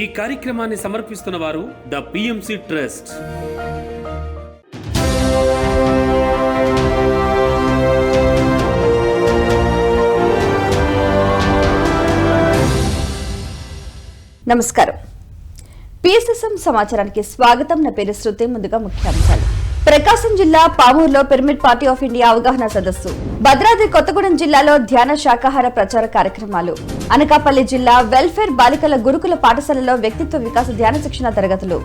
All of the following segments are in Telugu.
ఈ కార్యక్రమాన్ని సమర్పిస్తున్న వారు ద పిఎంసి ట్రస్ట్. నమస్కారం. పిఎస్ఎస్ఎం సమాచారానికి స్వాగతం. నా పేరు శృతి. ముందుగా ముఖ్యాంశాలు. ప్రకాశం జిల్లా పామూరులో పిరమిడ్ పార్టీ ఆఫ్ ఇండియా అవగాహన సదస్సు. భద్రాద్రి కొత్తగూడెం జిల్లాలో ధ్యాన శాకాహార ప్రచార కార్యక్రమాలు. అనకాపల్లి జిల్లా వెల్ఫేర్ బాలికల గురుకుల పాఠశాలలో వ్యక్తిత్వ వికాస ధ్యాన శిక్షణ తరగతులు.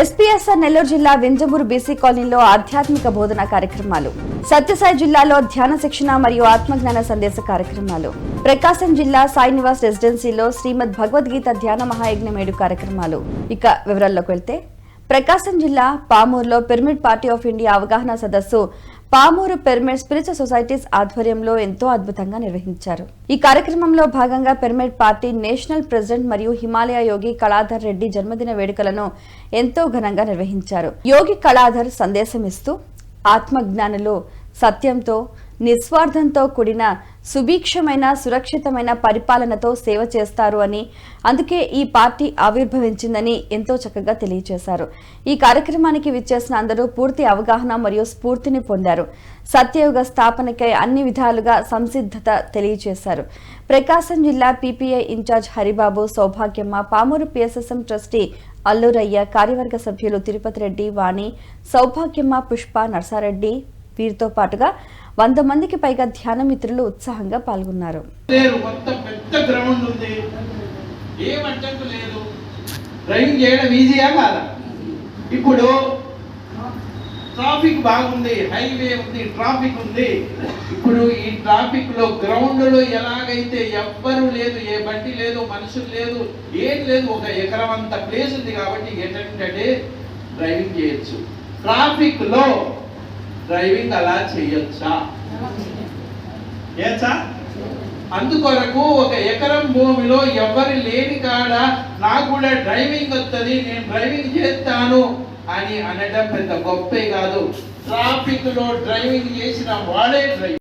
ఎస్పీఎస్ఆర్ నెల్లూరు జిల్లా వింజమూరు బీసీ కాలనీలో ఆధ్యాత్మిక బోధన కార్యక్రమాలు. సత్యసాయి జిల్లాలో ధ్యాన శిక్షణ మరియు ఆత్మజ్ఞాన సందేశ కార్యక్రమాలు. ప్రకాశం జిల్లా సాయి నివాస్ రెసిడెన్సీలో శ్రీమద్ భగవద్గీత ధ్యాన మహాయజ్ఞం 7 కార్యక్రమాలు. ఇక వివరాల్లోకి వెళ్తే, ప్రకాశం జిల్లా పామూరులో పిరమిడ్ పార్టీ ఆఫ్ ఇండియా అవగాహన సదస్సు పామూరు పిరమిడ్ స్పిరిచువల్ సొసైటీస్ ఆధ్వర్యంలో ఎంతో అద్భుతంగా నిర్వహించారు. ఈ కార్యక్రమంలో భాగంగా పిరమిడ్ పార్టీ నేషనల్ ప్రెసిడెంట్ మరియు హిమాలయ యోగి కళాధర్ రెడ్డి జన్మదిన వేడుకలను ఎంతో ఘనంగా నిర్వహించారు. యోగి కళాధర్ సందేశం ఇస్తూ, ఆత్మజ్ఞానులు సత్యంతో, నిస్వార్థంతో కూడిన సుభిక్షమైన సురక్షితమైన పరిపాలనతో సేవ చేస్తారు అని, అందుకే ఈ పార్టీ ఆవిర్భవించిందని ఎంతో చక్కగా తెలియజేశారు. ఈ కార్యక్రమానికి విచ్చేసిన అందరూ పూర్తి అవగాహన మరియు స్ఫూర్తిని పొందారు. సత్యయుగ స్థాపనకై అన్ని విధాలుగా సంసిద్ధత తెలియజేశారు. ప్రకాశం జిల్లా PPI incharge Haribabu, Saubhagyamma, Pamuru PSSM trustee Allurayya, కార్యవర్గ సభ్యులు తిరుపతి రెడ్డి, వాణి, సౌభాగ్యమ్మ, పుష్ప, నర్సారెడ్డి, వీరితో పాటుగా 100 మందికి పైగా ధ్యాన మిత్రులు ఉత్సాహంగా పాల్గొన్నారు. ఇప్పుడు ట్రాఫిక్ బాగుంది, హైవే ఉంది, ట్రాఫిక్ ఉంది. ఇప్పుడు ఈ ట్రాఫిక్ లో గ్రౌండ్ లో ఎలాగైతే ఎవ్వరు లేదు, ఏ బండి లేదు, మనుషులు లేదు, ఏం లేదు, ఒక ఎకరం అంత ప్లేస్ ఉంది కాబట్టి ఏంటంటే డ్రైవింగ్ చేయొచ్చు. ట్రాఫిక్ లో డ్రైవింగ్ అలా చేయొచ్చా? అందుకొరకు ఒక ఎకరం భూమిలో ఎవరు లేని కాడ నాకు కూడా డ్రైవింగ్ వస్తుంది, నేను డ్రైవింగ్ చేస్తాను అని అనడం పెద్ద గొప్పే కాదు. ట్రాఫిక్ లో డ్రైవింగ్ చేసిన వాడే డ్రైవింగ్.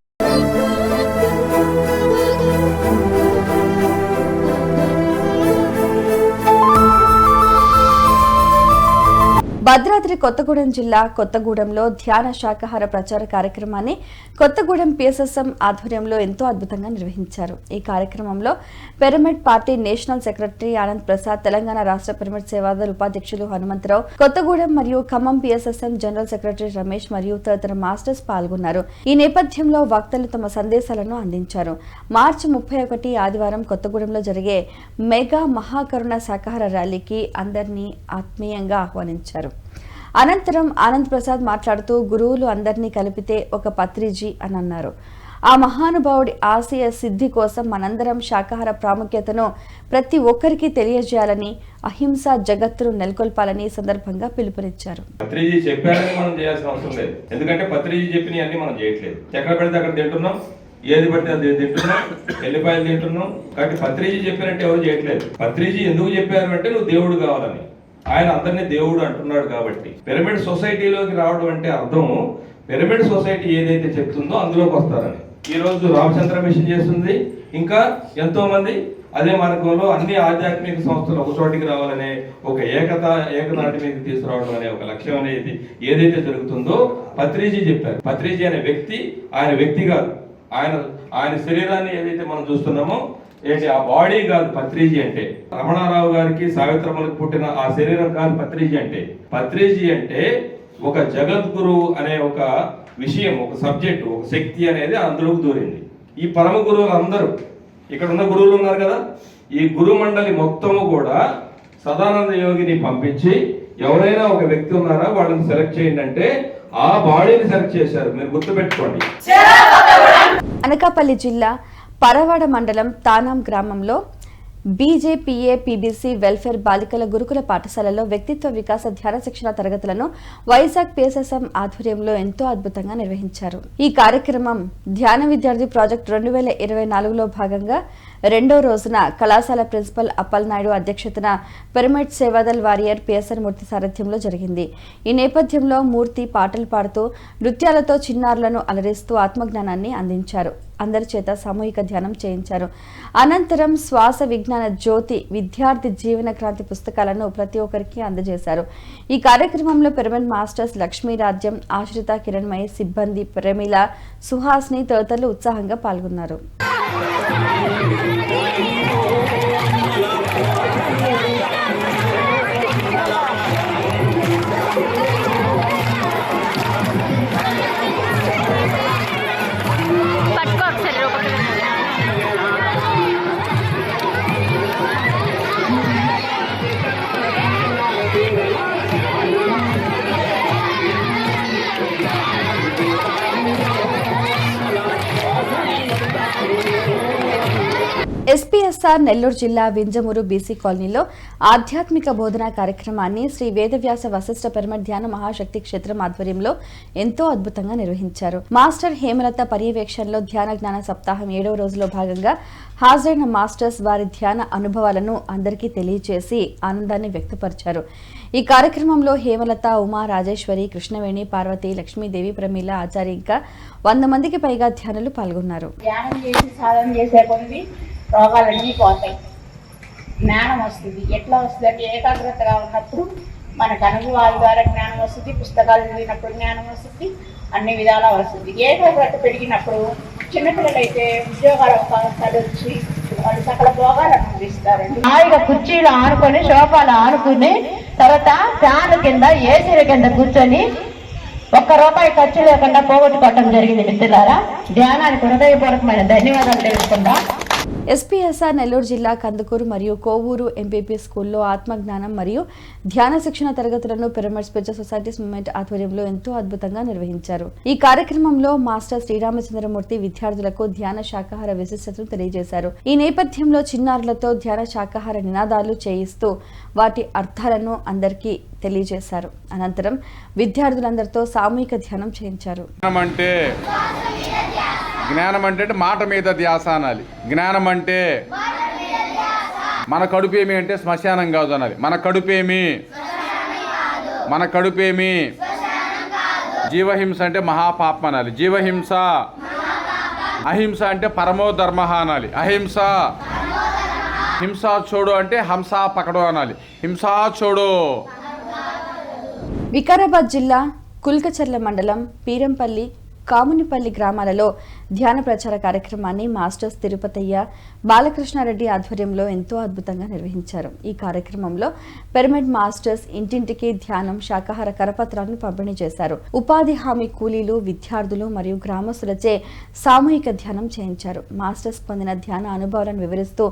భద్రాద్రి కొత్తగూడెం జిల్లా కొత్తగూడెంలో ధ్యాన శాకాహార ప్రచార కార్యక్రమాన్ని కొత్తగూడెం పిఎస్ఎస్ఎం ఆధ్వర్యంలో ఎంతో అద్భుతంగా నిర్వహించారు. ఈ కార్యక్రమంలో pyramid party national secretary Anand Prasad, Telangana రాష్ట్ర పిరమిడ్ సేవాదళ ఉపాధ్యక్షులు హనుమంతరావు, కొత్తగూడెం మరియు Khammam PSSM general secretary Ramesh మరియు తదితర మాస్టర్స్ పాల్గొన్నారు. ఈ నేపథ్యంలో వక్తలు తమ సందేశాలను అందించారు. మార్చి 31 ఆదివారం కొత్తగూడెంలో జరిగే మెగా మహాకరుణ శాకాహార ర్యాలీకి అందరినీ ఆత్మీయంగా ఆహ్వానించారు. అనంతరం ఆనంద్ ప్రసాద్ మాట్లాడుతూ, గురువులు అందరినీ కలిపితే ఒక పత్రిజీ అని అన్నారు. ఆ మహానుభావుడి ఆశయ సిద్ధి కోసం మనందరం శాకాహార ప్రాముఖ్యతను ప్రతి ఒక్కరికి తెలియజేయాలని, అహింస జగత్తును నెలకొల్పాలని సందర్భంగా పిలుపునిచ్చారు. పత్రిజీ చెప్పారని మనం చేయాల్సిన అవసరం లేదు, ఎందుకంటే పత్రిజీ చెప్పినవి అన్ని మనం చేయట్లేదు. ఎక్కడ పడితే అక్కడ తింటున్నాం, ఏది పడితే అది తింటున్నాం, ఎల్లిపాయలు తింటున్నాం. కాబట్టి పత్రిజీ చెప్పారంటే ఎవరు చేయట్లేదు. పత్రిజీ ఎందుకు చెప్పారు అంటే నువ్వు దేవుడు కావాలని. ఆయన అందరినీ దేవుడు అంటున్నాడు కాబట్టి పిరమిడ్ సొసైటీలోకి రావడం అంటే అర్థం పిరమిడ్ సొసైటీ ఏదైతే చెప్తుందో అందులోకి వస్తారని. ఈ రోజు రామచంద్ర మిషన్ చేస్తుంది, ఇంకా ఎంతో మంది అదే మార్గంలో అన్ని ఆధ్యాత్మిక సంస్థలు ఒక చోటికి రావాలనే ఒక ఏకనాటి మీద తీసుకురావడం అనే ఒక లక్ష్యం అనేది ఏదైతే జరుగుతుందో పత్రిజీ చెప్పారు. పత్రిజీ అనే వ్యక్తి ఆయన వ్యక్తి కాదు, ఆయన శరీరాన్ని ఏదైతే మనం చూస్తున్నామో ఏంటి ఆ బాడీ కాదు పత్రిజీ అంటే. రమణారావు గారికి, సావిత్రమ్మలకు పుట్టిన ఆ శరీరం కాదు పత్రిజీ అంటే. పత్రిజీ అంటే ఒక జగద్గురువు అనే ఒక విషయం, ఒక సబ్జెక్ట్, ఒక శక్తి అనేది అందులోకి దూరింది. ఈ పరమ గురువులు అందరూ ఇక్కడ ఉన్న గురువులు ఉన్నారు కదా, ఈ గురు మండలి మొత్తము కూడా సదానంద యోగిని పంపించి ఎవరైనా ఒక వ్యక్తి ఉన్నారా వాళ్ళని సెలెక్ట్ చేయండి అంటే ఆ బాడీని సెలెక్ట్ చేశారు. మీరు గుర్తుపెట్టుకోండి. అనకాపల్లి జిల్లా పరవాడ మండలం తానాం గ్రామంలో బీజేపీఏ పీబీసీ వెల్ఫేర్ బాలికల గురుకుల పాఠశాలలో వ్యక్తిత్వ వికాస ధ్యాన శిక్షణ తరగతులను వైజాగ్ పిఎస్ఎస్ఎం ఆధ్వర్యంలో ఎంతో అద్భుతంగా నిర్వహించారు. ఈ కార్యక్రమం ధ్యాన విద్యార్థి ప్రాజెక్టు 2024లో భాగంగా రెండో రోజున కళాశాల ప్రిన్సిపల్ అప్పల్ నాయుడు అధ్యక్షతన పిరమిడ్ సేవాదల్ వారియర్ పిఎస్ఆర్ మూర్తి సారథ్యంలో జరిగింది. ఈ నేపథ్యంలో మూర్తి పాటలు పాడుతూ నృత్యాలతో చిన్నారులను అలరిస్తూ ఆత్మజ్ఞానాన్ని అందించారు. అందరి చేత సామూహిక ధ్యానం చేయించారు. అనంతరం శ్వాస విజ్ఞాన జ్యోతి విద్యార్థి జీవన క్రాంతి పుస్తకాలను ప్రతి ఒక్కరికి అందజేశారు. ఈ కార్యక్రమంలో పిరమిడ్ మాస్టర్స్ లక్ష్మీరాజ్యం, ఆశ్రిత, కిరణ్మయి, సిబ్బంది, ప్రమిళ, సుహాస్ని తదితరులు ఉత్సాహంగా పాల్గొన్నారు. ఎస్పీఎస్ఆర్ నెల్లూరు జిల్లా వింజమూరు బీసీ కాలనీలో ఆధ్యాత్మిక బోధనా కార్యక్రమాన్ని శ్రీ వేదవ్యాస వశిష్ఠ పిరమిడ్ ధ్యాన మహాశక్తి క్షేత్రం ఆధ్వర్యంలో ఎంతో అద్భుతంగా నిర్వహించారు. మాస్టర్ హేమలత పర్యవేక్షణలో ధ్యాన జ్ఞాన సప్తాహం 7వ రోజులో భాగంగా హాజరైన మాస్టర్స్ వారి ధ్యాన అనుభవాలను అందరికీ తెలియజేసి ఆనందాన్ని వ్యక్తపరిచారు. ఈ కార్యక్రమంలో హేమలత, ఉమా, రాజేశ్వరి, కృష్ణవేణి, పార్వతి, లక్ష్మీదేవి, ప్రమీల, ఆచార్య ఇంకా 100 మందికి పైగా ధ్యానులు పాల్గొన్నారు. ధ్యానం చేసి సాధన చేసే కొద్ది రోగాలన్నీ పోతాయి, జ్ఞానం వస్తుంది. ఎట్లా వస్తుంది అంటే ఏకాగ్రతగా ఉన్నప్పుడు మనకు అనుభవాల ద్వారా జ్ఞానం వస్తుంది, పుస్తకాలు చదివినప్పుడు జ్ఞానం వస్తుంది, అన్ని విధాలా వస్తుంది. ఏకాగ్రత పెరిగినప్పుడు చిన్నపిల్లలైతే ఉద్యోగాల అవకాశాలు వచ్చి వాళ్ళు సకల భోగాలను అందిస్తారండి. హాయిగా కుర్చీలు ఆనుకొని సోఫాలు ఆనుకుని తర్వాత ఫ్యాన్ కింద ఏసీల కింద కూర్చొని ₹1 ఖర్చు లేకుండా పోగొట్టుకోవటం జరిగింది. మిత్రులారా, ధ్యానానికి హృదయపూర్వకమైన ధన్యవాదాలు తెలుసుకుందాం. ఎస్పీఎస్ఆర్ నెల్లూరు జిల్లా కందుకూరు మరియు కోవూరు ఎంపీపీ స్కూల్లో ఆత్మజ్ఞానం మరియు ధ్యాన శిక్షణ తరగతులను పిరమిడ్ స్పిరిచువల్ సొసైటీస్ మూవ్మెంట్ ఆధ్వర్యంలో ఎంతో అద్భుతంగా నిర్వహించారు. ఈ కార్యక్రమంలో మాస్టర్ శ్రీరామచంద్రమూర్తి విద్యార్థులకు ధ్యాన శాకాహార విశిష్టతను తెలియజేశారు. ఈ నేపథ్యంలో చిన్నారులతో ధ్యాన శాకాహార నినాదాలు చేయిస్తూ వాటి అర్థాలను అందరికీ తెలియజేశారు. అనంతరం విద్యార్థులందరితో సామూహిక ధ్యానం చేయించారు. జ్ఞానం అంటే మాట మీద ధ్యాస అనాలి. జ్ఞానం అంటే మన కడుపేమి అంటే శ్మశానం కాదు అనాలి. మన కడుపేమి జీవహింస అంటే మహాపాపం అనాలి. జీవహింస, అహింస అంటే పరమో ధర్మ అనాలి. అహింస, హింసా చోడు అంటే హంసా పకడో అనాలి. హింసా చోడు. వికారాబాద్ జిల్లా కుల్కచర్ల మండలం పీరంపల్లి, కామునిపల్లి గ్రామాలలో ధ్యాన ప్రచార కార్యక్రమాన్ని మాస్టర్స్ తిరుపతయ్య, బాలకృష్ణారెడ్డి ఆధ్వర్యంలో ఎంతో అద్భుతంగా నిర్వహించారు. ఈ కార్యక్రమంలో పిరమిడ్ మాస్టర్స్ ఇంటింటికి ధ్యానం, శాకాహార కరపత్రాలను పంపిణీ చేశారు. ఉపాధి హామీ కూలీలు, విద్యార్థులు మరియు గ్రామస్తులచే సామూహిక ధ్యానం చేయించారు. మాస్టర్స్ పొందిన ధ్యాన అనుభవాలను వివరిస్తూ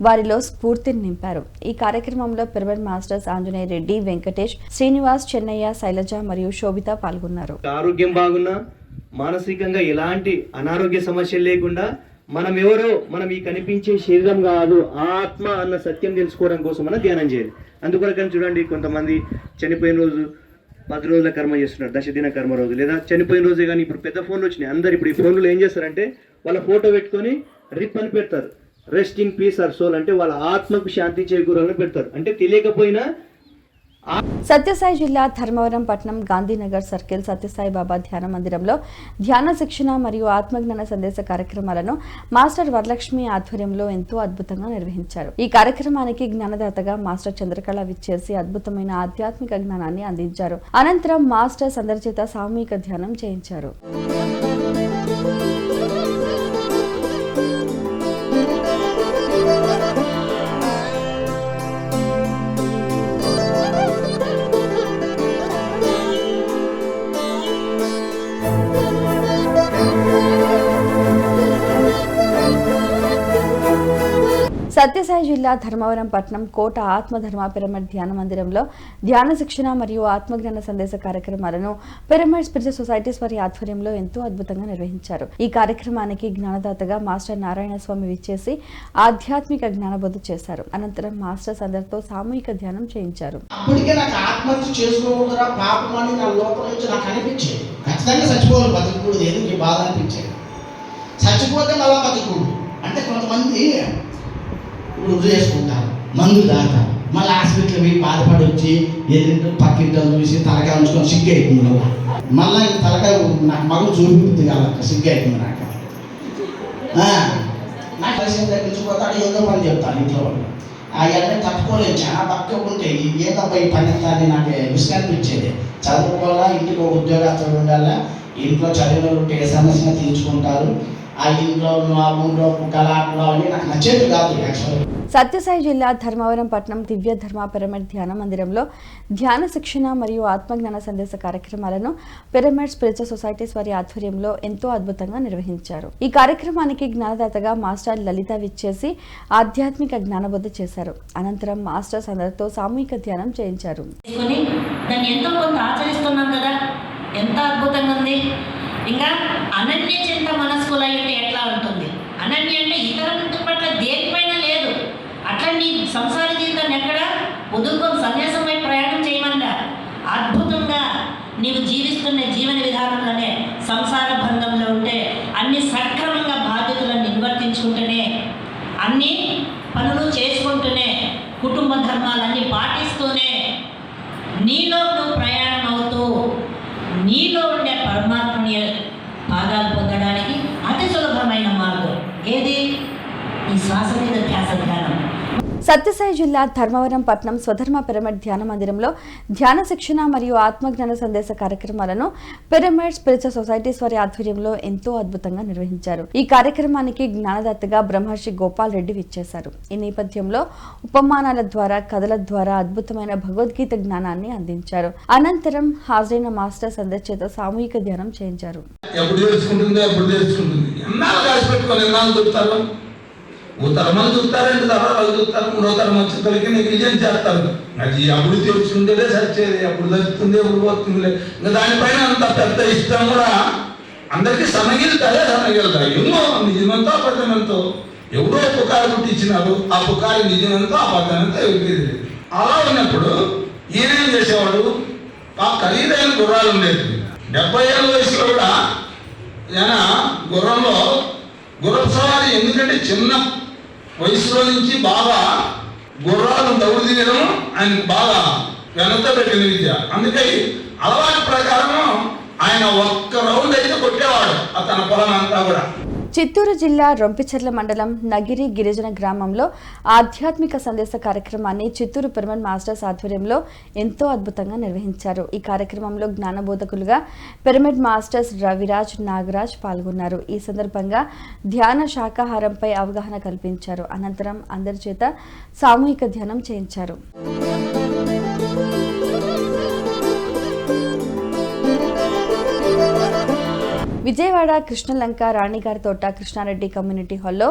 వారిలో స్ఫూర్తిని నింపారు. ఈ కార్యక్రమంలో పిరమిడ్ మాస్టర్స్ ఆంజనేయ రెడ్డి, వెంకటేష్, శ్రీనివాస్, చెన్నయ్య, శైలజ మరియు శోభిత పాల్గొన్నారు. ఆరోగ్యం బాగున్నా, మానసికంగా ఎలాంటి అనారోగ్య సమస్యలు లేకుండా మనం ఈ కనిపించే శరీరం కాదు, ఆత్మ అన్న సత్యం తెలుసుకోవడం కోసం మనం ధ్యానం చేయాలి. అందుకొరకని చూడండి, కొంతమంది చనిపోయిన రోజు 10 రోజుల కర్మ చేస్తున్నారు, 10 దిన కర్మ రోజు, లేదా చనిపోయిన రోజే. కానీ ఇప్పుడు పెద్ద ఫోన్లు వచ్చినాయి. అందరు ఇప్పుడు ఈ ఫోన్లో ఏం చేస్తారంటే వాళ్ళ ఫోటో పెట్టుకొని రిప్ అని పెడతారు. Rest in peace or soul అంటే వాళ్ళ ఆత్మకు శాంతి చేకూరాలని పెడతారు. అంటే తెలియకపోయినా. సత్యసాయి జిల్లా ధర్మవరం పట్టణం గాంధీనగర్ సర్కిల్ సత్యసాయి బాబా ధ్యాన మందిరంలో ధ్యాన శిక్షణ మరియు ఆత్మజ్ఞాన సందేశ కార్యక్రమాలను మాస్టర్ వరలక్ష్మి ఆధ్వర్యంలో ఎంతో అద్భుతంగా నిర్వహించారు. ఈ కార్యక్రమానికి జ్ఞానదాతగా మాస్టర్ చంద్రకళ విచ్చేసి అద్భుతమైన ఆధ్యాత్మిక జ్ఞానాన్ని అందించారు. అనంతరం మాస్టర్స్ అందరి చేత సామూహిక ధ్యానం చేయించారు. సత్యసాయి జిల్లా ధర్మవరం పట్టణం కోట ఆత్మధర్మ పిరమిడ్ ధ్యాన మందిరంలో ధ్యాన శిక్షణ మరియు ఆత్మజ్ఞాన సందేశ కార్యక్రమాలను పిరమిడ్ స్పిరిచువల్ సొసైటీస్ వారి ఆధ్వర్యంలో ఎంతో అద్భుతంగా నిర్వహించారు. ఈ కార్యక్రమానికి జ్ఞానదాతగా మాస్టర్ నారాయణ స్వామి విచ్చేసి ఆధ్యాత్మిక జ్ఞానబోధ చేశారు. అనంతరం మాస్టర్స్ అందరితో సామూహిక ధ్యానం చేయించారు. చచ్చిపోతే మళ్ళా బతుకుడు అంటే కొంతమంది వదిలేసుకుంటారు, మందు తాగుతారు, మళ్ళీ హాస్పిటల్ పోయి బాధపడి వచ్చి ఎదురింటో పక్కింటో చూసి తలకాయ ఉంచుకొని సిగ్గు అవుతుంది. మళ్ళీ తలకాయ నాకు మగం చూపిస్తుంది కాదు, సిగ్గు అవుతుంది నాకు. నాకు కలిసి తగ్గించుకోతాడు, ఏదో పని చెప్తాను ఇంట్లో వాళ్ళు. అవన్నీ తట్టుకోలేదు, చాలా తక్కువ ఉంటాయి. ఏదబ్బా ఈ పని అంతా నాకు విసుగనిపించేది. చదువుకోవాలా, ఇంటికి ఒక ఉద్యోగస్తులు ఉండాలా, ఇంట్లో చదివిన ఉంటే ఏ సమస్యను తీర్చుకుంటారు. ఆ ఇంట్లో ఆ ఊళ్ళో కళాటలు అవన్నీ నాకు నచ్చేది కాదు యాక్చువల్గా. సత్యసాయి జిల్లా ధర్మవరం పట్టణం దివ్య ధర్మ పిరమిడ్ ధ్యాన మందిరంలో ధ్యాన శిక్షణ మరియు ఆత్మజ్ఞాన సందేశ కార్యక్రమాలను పిరమిడ్ స్పిరిచువల్ సొసైటీస్ వారి ఆధ్వర్యంలో ఎంతో అద్భుతంగా నిర్వహించారు. ఈ కార్యక్రమానికి జ్ఞానదాతగా మాస్టర్ లలిత విచ్చేసి ఆధ్యాత్మిక జ్ఞానబోధ చేశారు. అనంతరం మాస్టర్స్ అందరితో సామూహిక ధ్యానం చేయించారు. ఎంత అద్భుతంగా ఉంది. ఇంకా అనన్య చింత మనస్కులై ఉంటే ఎట్లా ఉంటుంది? అనన్య అంటే ఇతరుల పట్ల దేనిపైన లేదు. అట్లా నీ సంసార జీవితాన్ని ఎక్కడ వదులుకొని సన్యాసమై ప్రయాణం చేయమన్నా అద్భుతంగా నీవు జీవిస్తున్న జీవన విధానంలోనే సంసార బంధంలో ఉంటే అన్ని సక్రమంగా బాధ్యతలను నిర్వర్తించుకుంటూనే అన్ని పనులు చేసుకుంటూనే కుటుంబ ధర్మాలన్నీ పాటిస్తూనే నీలో నువ్వు ప్రయాణం అవుతూ నీలో ఉండే పరమాత్మని పాదాలు పొందడానికి అతి సులభమైన మార్గం ఏది? ఈ శ్వాస మీద ధ్యాస ధ్యానం. సత్యసాయి జిల్లా ధర్మవరం పట్టణం స్వధర్మ పిరమిడ్ ధ్యాన మందిరంలో ధ్యాన శిక్షణ మరియు ఆత్మజ్ఞాన సందేశ కార్యక్రమాలను పిరమిడ్ స్పిరిచువల్ సొసైటీస్ వారి ఆధ్వర్యంలో ఎంతో అద్భుతంగా నిర్వహించారు. ఈ కార్యక్రమానికి జ్ఞానదాతగా బ్రహ్మర్షి గోపాల్ రెడ్డి విచ్చేశారు. ఈ నేపథ్యంలో ఉపమానాల ద్వారా, కథల ద్వారా అద్భుతమైన భగవద్గీత జ్ఞానాన్ని అందించారు. అనంతరం హాజరైన మాస్టర్స్ అందరి చేత సామూహిక ధ్యానం చేయించారు. ఓ తరమని చూస్తారు, 2 తరాలు చూస్తారు, 3వ తరం వచ్చేసరికి నెగ్లిజెన్స్ చేస్తారు. అది అప్పుడు తెలుసుకుంటే సచ్చేది, అప్పుడు తెలుస్తుంది, ఎప్పుడు పోతుంది. ఇంకా దానిపైన అంత పెద్ద ఇష్టం కూడా అందరికీ సన్నగిలుతాయే సన్నగిలుతాయి. ఎన్నో నిజమంతో అబద్ధమంతో ఎవరో పుకారు పుట్టించినారు, ఆ పుకారు నిజమంతో అబద్ధమంతో ఎవరికి. అలా ఉన్నప్పుడు ఈయనేం చేసేవాడు, ఆ ఖరీదైన గుర్రాలు ఉండేది. 70 ఏళ్ళ వయసులో కూడా ఆయన గుర్రంలో గుర్రం సవారి, ఎందుకంటే చిన్న వయసులో నుంచి బాగా గుర్రాలు దౌడు తీయడం ఆయనకు బాగా వెనత పెట్టిన విద్య. అందుకని అలవాటు ప్రకారం ఆయన ఒక్క రౌండ్ అయితే కొట్టేవాడు తన పొలం అంతా కూడా. చిత్తూరు జిల్లా రొంపిచెర్ల మండలం నగిరి గిరిజన గ్రామంలో ఆధ్యాత్మిక సందేశ కార్యక్రమాన్ని చిత్తూరు పిరమిడ్ మాస్టర్స్ ఆధ్వర్యంలో ఎంతో అద్భుతంగా నిర్వహించారు. ఈ కార్యక్రమంలో జ్ఞానబోధకులుగా పిరమిడ్ మాస్టర్స్ రవిరాజ్, నాగరాజ్ పాల్గొన్నారు. ఈ సందర్భంగా ధ్యాన శాకాహారంపై అవగాహన కల్పించారు. అనంతరం అందరి చేత సామూహిక ధ్యానం చేయించారు. విజయవాడ కృష్ణలంక రాణిగారి తోట కృష్ణారెడ్డి కమ్యూనిటీ హాల్లో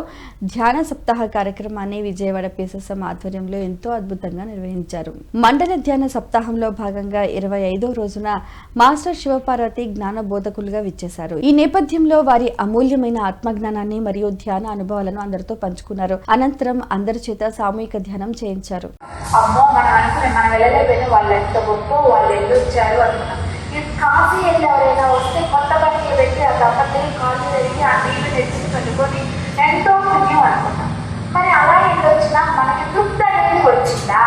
ధ్యాన సప్తాహ కార్యక్రమాన్ని విజయవాడ పిఎస్ఎస్ఎం ఆధ్వర్యంలో ఎంతో అద్భుతంగా నిర్వహించారు. మండల ధ్యాన సప్తాహంలో భాగంగా 25వ రోజున మాస్టర్ శివపార్వతి జ్ఞాన బోధకులుగా విచ్చేశారు. ఈ నేపథ్యంలో వారి అమూల్యమైన ఆత్మజ్ఞానాన్ని మరియు ధ్యాన అనుభవాలను అందరితో పంచుకున్నారు. అనంతరం అందరి చేత సామూహిక ధ్యానం చేయించారు. కాఫీ వెళ్ళి ఎవరైనా వస్తే కొత్త బట్టలు పెట్టి ఆ దప్పటి కాఫీ వెళ్ళి ఆ నీళ్ళు తెచ్చి పెట్టుకొని ఎంతో పుణ్యం అనుకున్నాం. మరి అలా వెళ్ళొచ్చినా మనకి తృప్తి అనేది వచ్చిందా?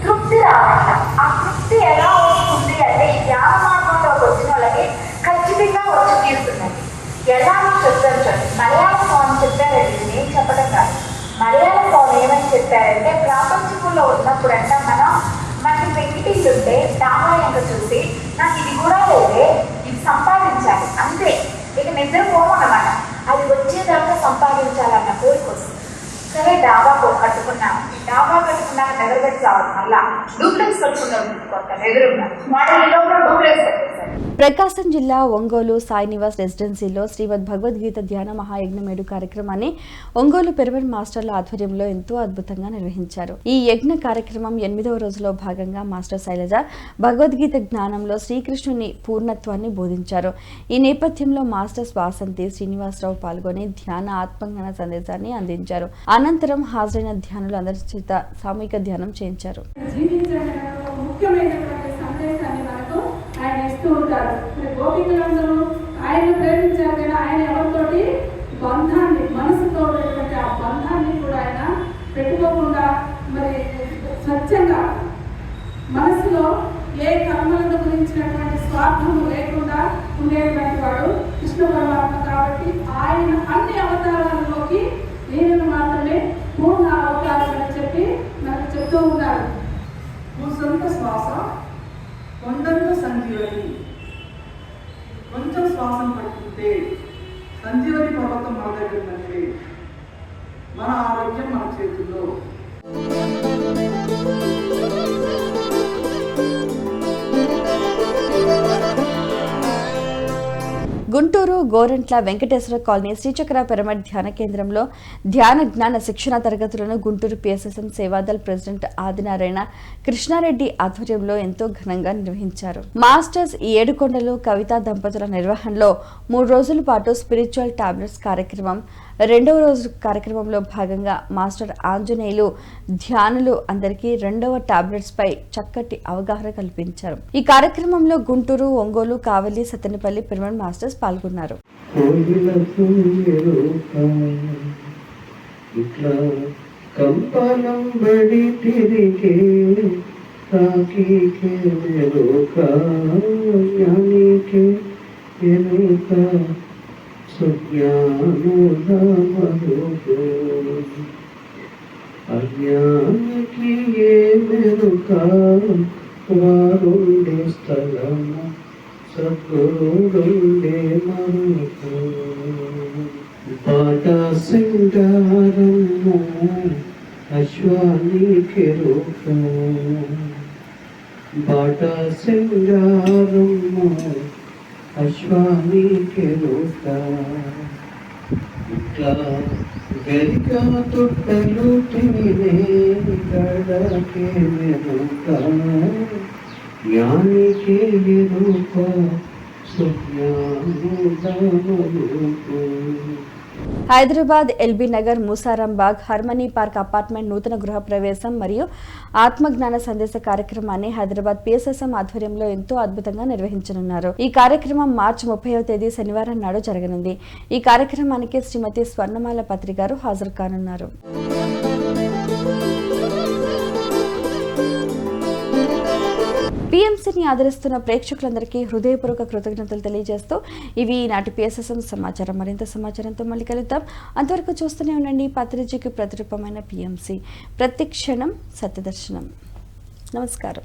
తృప్తి రావట. ఆ తృప్తి ఎలా వస్తుంది అంటే ఈ ధ్యాన మార్గంలోకి వచ్చిన వాళ్ళకి ఖచ్చితంగా వచ్చి తీరుతున్నది. ఎలా చెప్తాను చూడండి. మలయాళ స్వామి చెప్పారండి, నేను చెప్పడం కాదు. మలయాళ స్వామి ఏమని చెప్పారంటే, ప్రాపంచికంలో ఉన్నప్పుడు అంటే మనకి పెంకిటిల్లు ఉంటే డామాయంగా చూసి నాకు ఇది కూడా లేదే, ఇది సంపాదించాలి అంతే, ఇక నిద్రపోమన్నమాట. అది వచ్చేదాకా సంపాదించాలన్న కోరిక వస్తుంది. సరే డాబా కట్టుకున్నాం, డాబా కట్టుకున్నాక నిద్రపెట్టి రావాలి. మళ్ళా డూప్లెక్స్ కట్టుకున్నాం, కొత్త ఎదురుగా మోడల్లో కూడా డూప్లెక్స్ కట్టేశారు. ప్రకాశం జిల్లా ఒంగోలు సాయి నివాస్ రెసిడెన్సీలో శ్రీమద్ భగవద్గీత ధ్యాన మహాయజ్ఞమేడు కార్యక్రమాన్ని ఒంగోలు పిరమిడ్ మాస్టర్ల ఆధ్వర్యంలో ఎంతో అద్భుతంగా నిర్వహించారు. ఈ యజ్ఞ కార్యక్రమం 8వ రోజులో భాగంగా మాస్టర్ శైలజ భగవద్గీత జ్ఞానంలో శ్రీకృష్ణుని పూర్ణత్వాన్ని బోధించారు. ఈ నేపథ్యంలో మాస్టర్స్ వాసంతి శ్రీనివాసరావు పాల్గొని ధ్యాన ఆత్మజ్ఞాన సందేశాన్ని అందించారు. అనంతరం హాజరైన ధ్యానులు అందరి చేత సామూహిక ధ్యానం చేయించారు. ఆయన ఇస్తూ ఉంటారు. గోపికలందరూ ఆయన ప్రేమించారు కదా, ఆయన ఎవరితోటి బంధాన్ని, మనసుతో ఆ బంధాన్ని కూడా ఆయన స్వచ్ఛంగా మనసులో ఏ కర్మలను గురించినటువంటి స్వార్థము లేకుండా ఉండేటువంటి వాడు కృష్ణ పరమాత్మ. కాబట్టి ఆయన అన్ని అవతారాలలోకి నేను మాత్రమే పూర్ణ అవతారం అని చెప్పి నాకు చెప్తూ ఉన్నారు. సొంత శ్వాస కొండంత సంజీవని. కొంచెం శ్వాసం పట్టుకుంటే సంజీవని పర్వతం మన దగ్గర ఉన్నట్లే. మన ఆరోగ్యం మన చేతుల్లో. గుంటూరు గోరంట్ల వెంకటేశ్వర కాలనీ శ్రీచక్ర పిరమిడ్ ధ్యాన కేంద్రంలో ధ్యాన జ్ఞాన శిక్షణ తరగతులను గుంటూరు పిఎస్ఎస్ఎం సేవాదల్ ప్రెసిడెంట్ ఆదినారాయణ కృష్ణారెడ్డి ఆధ్వర్యంలో ఎంతో ఘనంగా నిర్వహించారు. మాస్టర్స్ ఏడుకొండలు కవిత దంపతుల నిర్వహణలో 3 రోజుల పాటు స్పిరిచువల్ టాబ్లెట్స్ కార్యక్రమం. 2వ రోజు కార్యక్రమంలో భాగంగా మాస్టర్ ఆంజనేయులు ధ్యానులు అందరికీ 2వ టాబ్లెట్స్ పై చక్కటి అవగాహన కల్పించారు. ఈ కార్యక్రమంలో గుంటూరు, ఒంగోలు, కావలి, సత్తెనపల్లి పిరమిడ్ మాస్టర్స్ పాల్గొన్నారు. అజ్ఞానికి ఏమెరుక వారుండే స్థలము సద్గురుడుండే మరుకు. బాట సింగారము అశ్వానికి రూపు. బాట సింగారము అశ్వానికి రూప. గరికా తొట్టలు తినే గడకే మెరుక. జ్ఞానికే ఎరుక సుజ్ఞానుడమరుకు. Hyderabad LB Nagar, Musarambagh, harmony park apartment నూతన గృహ ప్రవేశం మరియు ఆత్మజ్ఞాన సందేశ కార్యక్రమాన్ని హైదరాబాద్ పిఎస్ఎస్ఎం ఆధ్వర్యంలో ఎంతో అద్భుతంగా నిర్వహించనున్నారు. ఈ కార్యక్రమం మార్చి 30వ తేదీ శనివారం నాడు జరగనుంది. ఈ కార్యక్రమానికి శ్రీమతి స్వర్ణమాల పత్రి గారు హాజరు కానున్నారు. పిఎంసీని ఆదరిస్తున్న ప్రేక్షకులందరికీ హృదయపూర్వక కృతజ్ఞతలు తెలియజేస్తూ ఇవి ఈనాటి పిఎస్ఎస్ఎం సమాచారం. మరింత సమాచారంతో మళ్ళీ కలుద్దాం. అంతవరకు చూస్తూనే ఉండండి పత్రిజీకి ప్రతిరూపమైన పిఎంసీ. ప్రతి క్షణం సత్యదర్శనం. నమస్కారం.